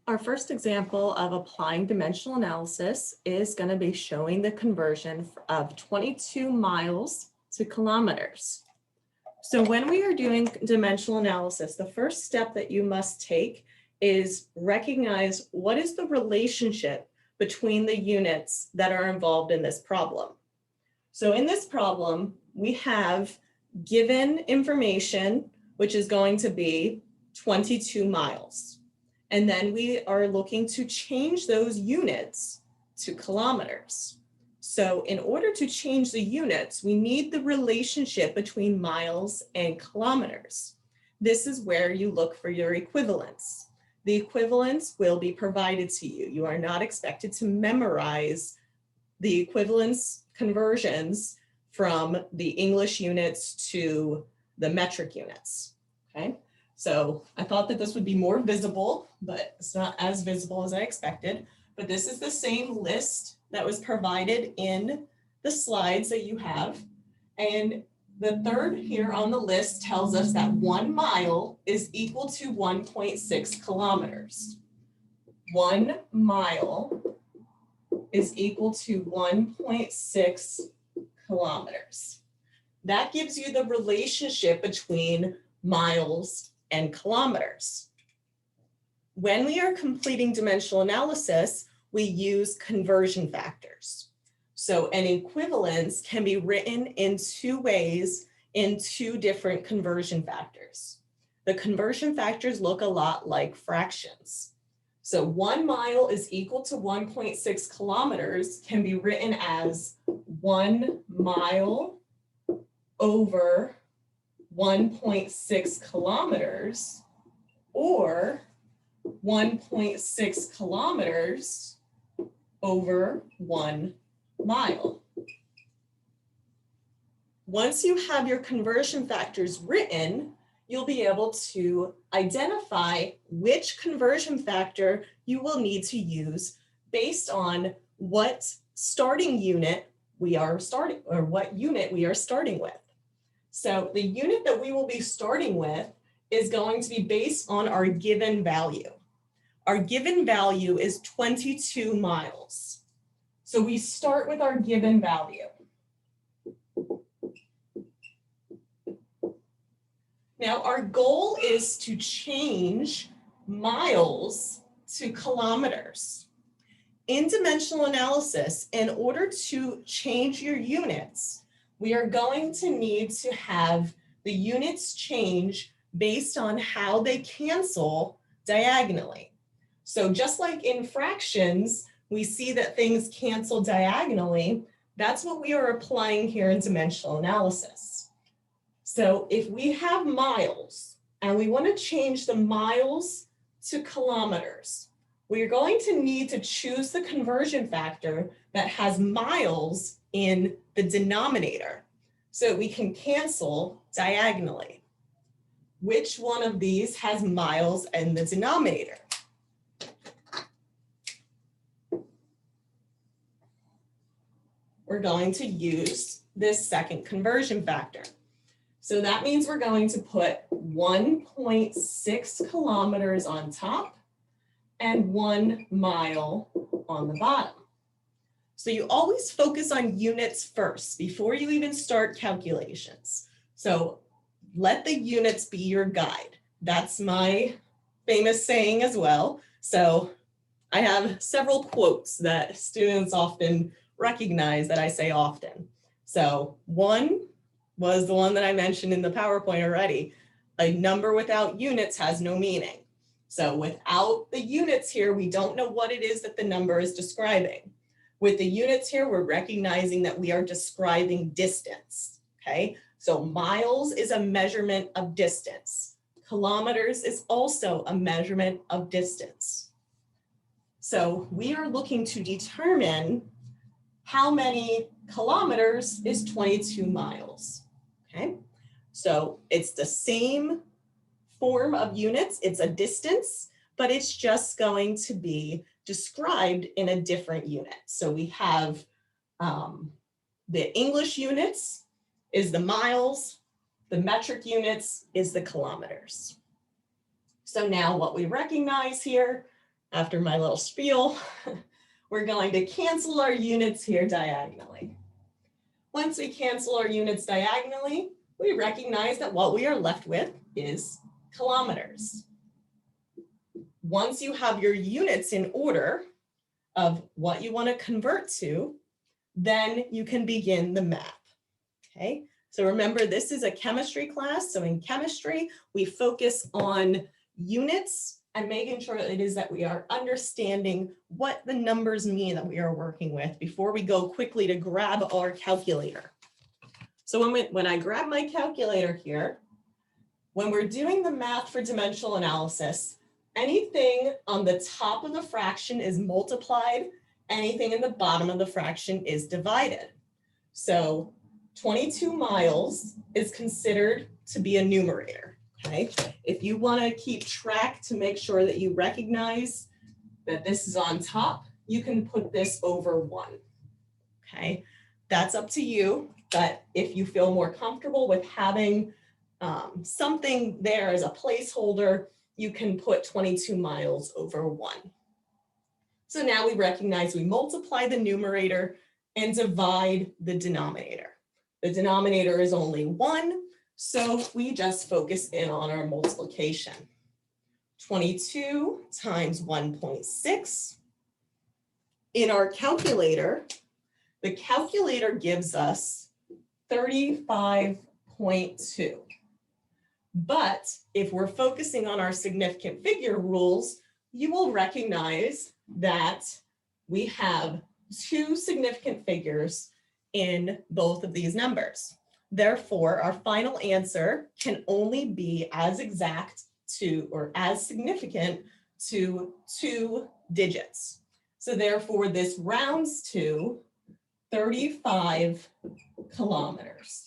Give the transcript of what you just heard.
Our first example of applying dimensional analysis is going to be showing the conversion of 22 miles to kilometers. So when we are doing dimensional analysis, the first step that you must take is recognize what is the relationship between the units that are involved in this problem. So in this problem, we have given information, which is going to be 22 miles. And then we are looking to change those units to kilometers. So in order to change the units, we need the relationship between miles and kilometers. This is where you look for your equivalence. The equivalence will be provided to you. You are not expected to memorize the equivalence conversions from the English units to the metric units, okay? So I thought that this would be more visible, but it's not as visible as I expected. But this is the same list that was provided in the slides that you have. And the third here on the list tells us that 1 mile is equal to 1.6 kilometers. 1 mile is equal to 1.6 kilometers. That gives you the relationship between miles and kilometers. When we are completing dimensional analysis, we use conversion factors. So an equivalence can be written in two ways in two different conversion factors. The conversion factors look a lot like fractions. So 1 mile is equal to 1.6 kilometers can be written as 1 mile over 1.6 kilometers, or 1.6 kilometers over 1 mile. Once you have your conversion factors written, you'll be able to identify which conversion factor you will need to use based on what starting unit we are starting, or what unit we are starting with. So the unit that we will be starting with is going to be based on our given value. Our given value is 22 miles. So we start with our given value. Now our goal is to change miles to kilometers. In dimensional analysis, in order to change your units, we are going to need to have the units change based on how they cancel diagonally. So just like in fractions, we see that things cancel diagonally. That's what we are applying here in dimensional analysis. So if we have miles and we want to change the miles to kilometers, we're going to need to choose the conversion factor that has miles in the denominator so we can cancel diagonally. Which one of these has miles in the denominator? We're going to use this second conversion factor. So that means we're going to put 1.6 kilometers on top and 1 mile on the bottom. So you always focus on units first before you even start calculations. So let the units be your guide. That's my famous saying as well. So I have several quotes that students often recognize that I say often. So one was the one that I mentioned in the PowerPoint already. A number without units has no meaning. So without the units here, we don't know what it is that the number is describing. With the units here, we're recognizing that we are describing distance, okay? So miles is a measurement of distance. Kilometers is also a measurement of distance. So we are looking to determine how many kilometers is 22 miles, okay? So it's the same form of units, it's a distance, but it's just going to be described in a different unit. So we have the English units is the miles, the metric units is the kilometers. So now what we recognize here after my little spiel, we're going to cancel our units here diagonally. Once we cancel our units diagonally, we recognize that what we are left with is kilometers. Once you have your units in order of what you want to convert to, then you can begin the math. Okay, so remember, this is a chemistry class. So in chemistry, we focus on units and making sure it is that we are understanding what the numbers mean that we are working with before we go quickly to grab our calculator. So when I grab my calculator here, when we're doing the math for dimensional analysis, anything on the top of the fraction is multiplied, anything in the bottom of the fraction is divided. So 22 miles is considered to be a numerator, okay? If you want to keep track to make sure that you recognize that this is on top, you can put this over 1, okay? That's up to you, but if you feel more comfortable with having something there as a placeholder, you can put 22 miles over 1. So now we recognize we multiply the numerator and divide the denominator. The denominator is only 1, so we just focus in on our multiplication. 22 times 1.6. In our calculator, the calculator gives us 35.2. But if we're focusing on our significant figure rules, you will recognize that we have 2 significant figures in both of these numbers. Therefore, our final answer can only be as exact to or as significant to 2 digits. So therefore, this rounds to 35 kilometers.